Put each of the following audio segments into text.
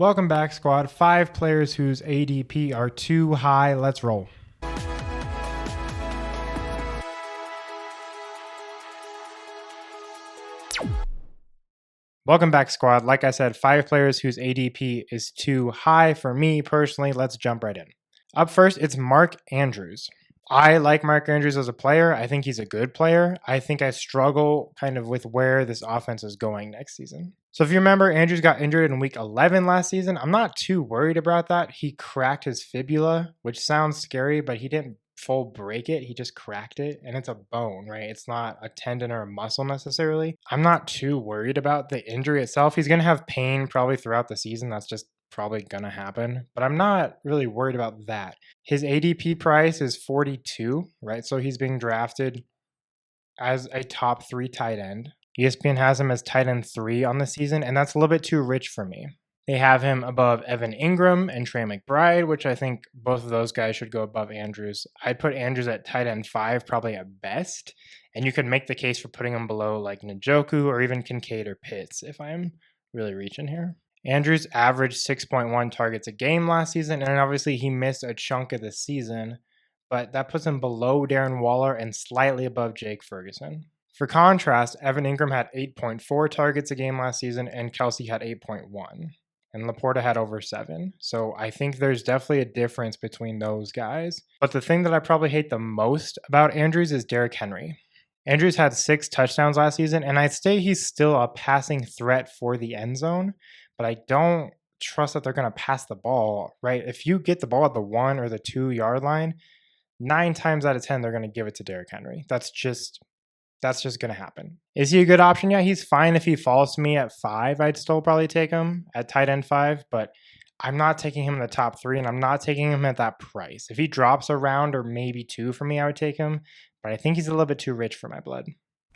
Welcome back, squad. 5 players whose ADP are too high. Let's roll. Welcome back, squad. Like I said, 5 players whose ADP is too high for me personally. Let's jump right in. Up first, it's Mark Andrews. I like Mark Andrews as a player. I think he's a good player. I think I struggle kind of with where this offense is going next season. So if you remember, Andrews got injured in week 11 last season. I'm not too worried about that. He cracked his fibula, which sounds scary, but he didn't full break it. He just cracked it, and it's a bone, right? It's not a tendon or a muscle necessarily. I'm not too worried about the injury itself. He's going to have pain probably throughout the season. That's just probably going to happen, but I'm not really worried about that. His ADP price is 42, right? So he's being drafted as a top 3 tight end. ESPN has him as tight end 3 on the season, and that's a little bit too rich for me. They have him above Evan Ingram and Trey McBride, which I think both of those guys should go above Andrews. I'd put Andrews at tight end 5 probably at best, and you could make the case for putting him below like Njoku or even Kincaid or Pitts if I'm really reaching here. Andrews averaged 6.1 targets a game last season, and obviously he missed a chunk of the season, but that puts him below Darren Waller and slightly above Jake Ferguson. For contrast, Evan Ingram had 8.4 targets a game last season, and Kelsey had 8.1, and Laporta had over 7. So I think there's definitely a difference between those guys. But the thing that I probably hate the most about Andrews is Derrick Henry. Andrews had 6 touchdowns last season, and I'd say he's still a passing threat for the end zone, but I don't trust that they're going to pass the ball, right? If you get the ball at the 1 or the 2 yard line, 9 times out of 10, they're going to give it to Derrick Henry. That's just going to happen. Is he a good option? Yeah, he's fine. If he falls to me at 5, I'd still probably take him at tight end 5, but I'm not taking him in the top 3, and I'm not taking him at that price. If he drops a round or maybe 2 for me, I would take him, but I think he's a little bit too rich for my blood.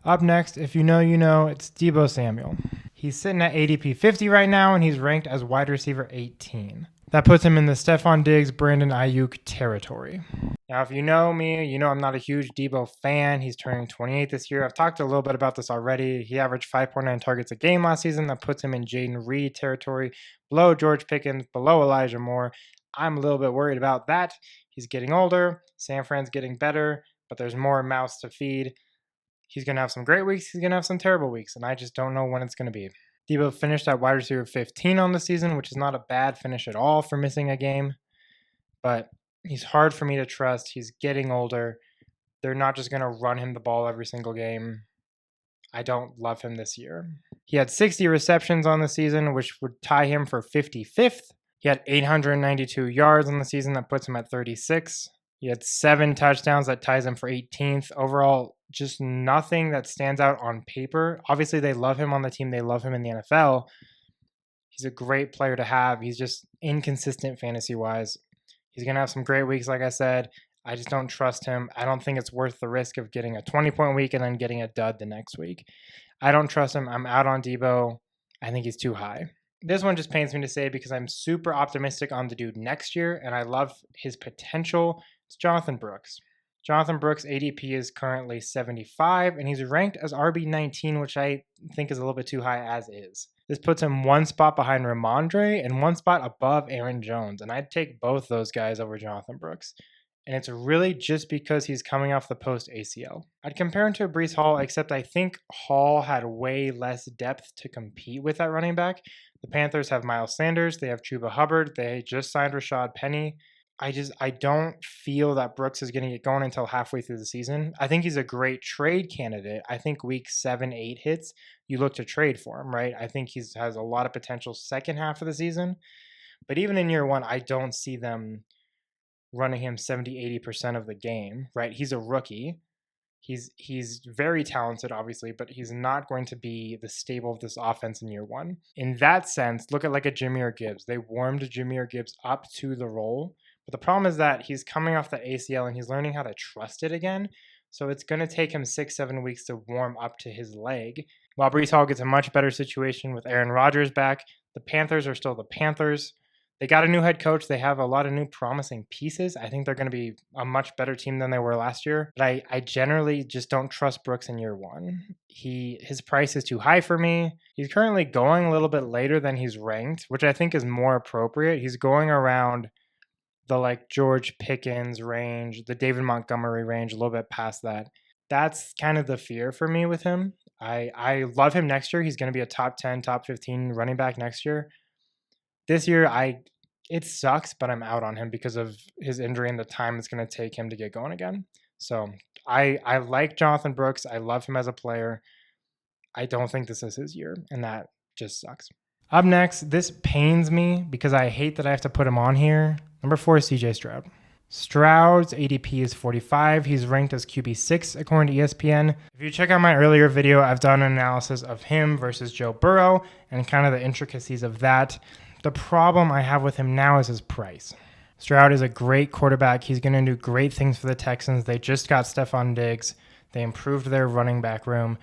Up next, if you know, you know, it's Deebo Samuel. He's sitting at ADP 50 right now, and he's ranked as wide receiver 18. That puts him in the Stephon Diggs, Brandon Ayuk territory. Now, if you know me, you know I'm not a huge Deebo fan. He's turning 28 this year. I've talked a little bit about this already. He averaged 5.9 targets a game last season. That puts him in Jaden Reed territory, below George Pickens, below Elijah Moore. I'm a little bit worried about that. He's getting older. San Fran's getting better, but there's more mouths to feed. He's going to have some great weeks. He's going to have some terrible weeks, and I just don't know when it's going to be. Deebo finished at wide receiver 15 on the season, which is not a bad finish at all for missing a game, but he's hard for me to trust. He's getting older. They're not just going to run him the ball every single game. I don't love him this year. He had 60 receptions on the season, which would tie him for 55th. He had 892 yards on the season. That puts him at 36. He had 7 touchdowns. That ties him for 18th. Overall, just nothing that stands out on paper. Obviously, they love him on the team. They love him in the NFL. He's a great player to have. He's just inconsistent fantasy-wise. He's going to have some great weeks, like I said. I just don't trust him. I don't think it's worth the risk of getting a 20-point week and then getting a dud the next week. I don't trust him. I'm out on Deebo. I think he's too high. This one just pains me to say because I'm super optimistic on the dude next year, and I love his potential. It's Jonathon Brooks. Jonathon Brooks' ADP is currently 75, and he's ranked as RB19, which I think is a little bit too high as is. This puts him 1 spot behind Ramondre and 1 spot above Aaron Jones, and I'd take both those guys over Jonathon Brooks. And it's really just because he's coming off the post ACL. I'd compare him to Breece Hall, except I think Hall had way less depth to compete with at running back. The Panthers have Miles Sanders. They have Chuba Hubbard. They just signed Rashad Penny. I don't feel that Brooks is going to get going until halfway through the season. I think he's a great trade candidate. I think week 7, 8 hits, you look to trade for him, right? I think he has a lot of potential second half of the season. But even in year 1, I don't see them running him 70, 80% of the game, right? He's a rookie. He's very talented, obviously, but he's not going to be the staple of this offense in year 1. In that sense, look at like a Jahmyr Gibbs. They warmed Jahmyr Gibbs up to the role. But the problem is that he's coming off the ACL and he's learning how to trust it again. So it's going to take him 6-7 weeks to warm up to his leg. While Breece Hall gets a much better situation with Aaron Rodgers back, the Panthers are still the Panthers. They got a new head coach. They have a lot of new promising pieces. I think they're going to be a much better team than they were last year. But I generally just don't trust Brooks in year one. His price is too high for me. He's currently going a little bit later than he's ranked, which I think is more appropriate. He's going around the like George Pickens range, the David Montgomery range, a little bit past that. That's kind of the fear for me with him. I love him next year. He's going to be a top 10, top 15 running back next year. This year, it sucks, but I'm out on him because of his injury and the time it's going to take him to get going again. So I like Jonathon Brooks. I love him as a player. I don't think this is his year, and that just sucks. Up next, this pains me because I hate that I have to put him on here. Number 4 is CJ Stroud. Stroud's ADP is 45. He's ranked as QB6 according to ESPN. If you check out my earlier video, I've done an analysis of him versus Joe Burrow and kind of the intricacies of that. The problem I have with him now is his price. Stroud is a great quarterback. He's going to do great things for the Texans. They just got Stephon Diggs. They improved their running back room.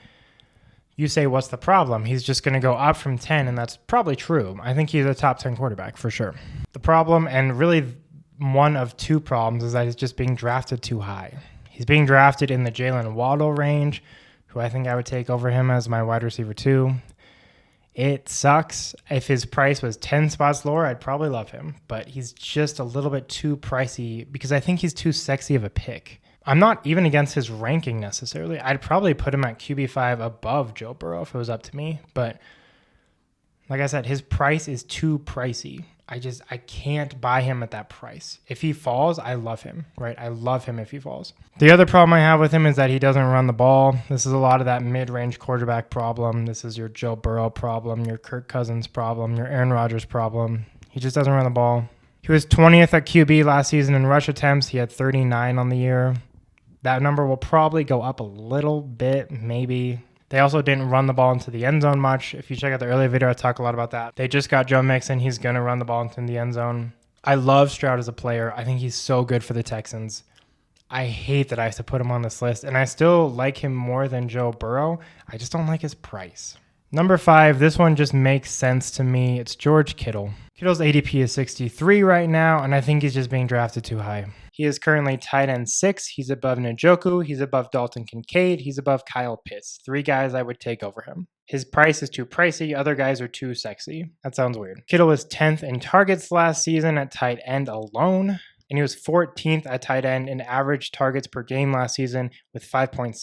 You say, what's the problem? He's just going to go up from 10, and that's probably true. I think he's a top 10 quarterback for sure. The problem, and really one of two problems, is that he's just being drafted too high. He's being drafted in the Jalen Waddle range, who I think I would take over him as my wide receiver 2. It sucks. If his price was 10 spots lower, I'd probably love him. But he's just a little bit too pricey because I think he's too sexy of a pick. I'm not even against his ranking necessarily. I'd probably put him at QB5 above Joe Burrow if it was up to me. But like I said, his price is too pricey. I can't buy him at that price. If he falls, I love him, right? I love him if he falls. The other problem I have with him is that he doesn't run the ball. This is a lot of that mid-range quarterback problem. This is your Joe Burrow problem, your Kirk Cousins problem, your Aaron Rodgers problem. He just doesn't run the ball. He was 20th at QB last season in rush attempts. He had 39 on the year. That number will probably go up a little bit, maybe. They also didn't run the ball into the end zone much. If you check out the earlier video, I talk a lot about that. They just got Joe Mixon. He's going to run the ball into the end zone. I love Stroud as a player. I think he's so good for the Texans. I hate that I have to put him on this list, and I still like him more than Joe Burrow. I just don't like his price. Number 5, this one just makes sense to me. It's George Kittle. Kittle's ADP is 63 right now, and I think he's just being drafted too high. He is currently tight end 6. He's above Njoku. He's above Dalton Kincaid. He's above Kyle Pitts. 3 guys I would take over him. His price is too pricey. Other guys are too sexy. That sounds weird. Kittle was 10th in targets last season at tight end alone. And he was 14th at tight end in average targets per game last season with 5.6.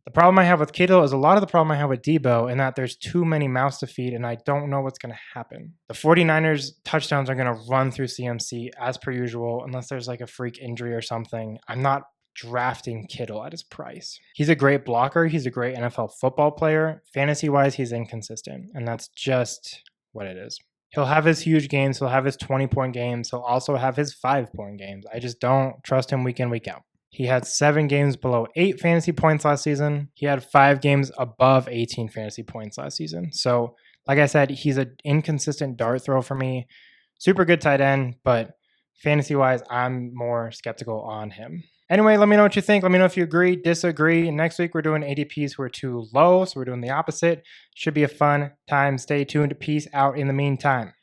The problem I have with Kittle is a lot of the problem I have with Deebo in that there's too many mouths to feed and I don't know what's going to happen. The 49ers touchdowns are going to run through CMC as per usual unless there's like a freak injury or something. I'm not drafting Kittle at his price. He's a great blocker. He's a great NFL football player. Fantasy-wise, he's inconsistent, and that's just what it is. He'll have his huge games. He'll have his 20-point games. He'll also have his 5-point games. I just don't trust him week in, week out. He had 7 games below 8 fantasy points last season. He had 5 games above 18 fantasy points last season. So, like I said, he's an inconsistent dart throw for me. Super good tight end, but fantasy-wise, I'm more skeptical on him. Anyway, let me know what you think. Let me know if you agree, disagree. Next week, we're doing ADPs who are too low, so we're doing the opposite. Should be a fun time. Stay tuned. Peace out in the meantime.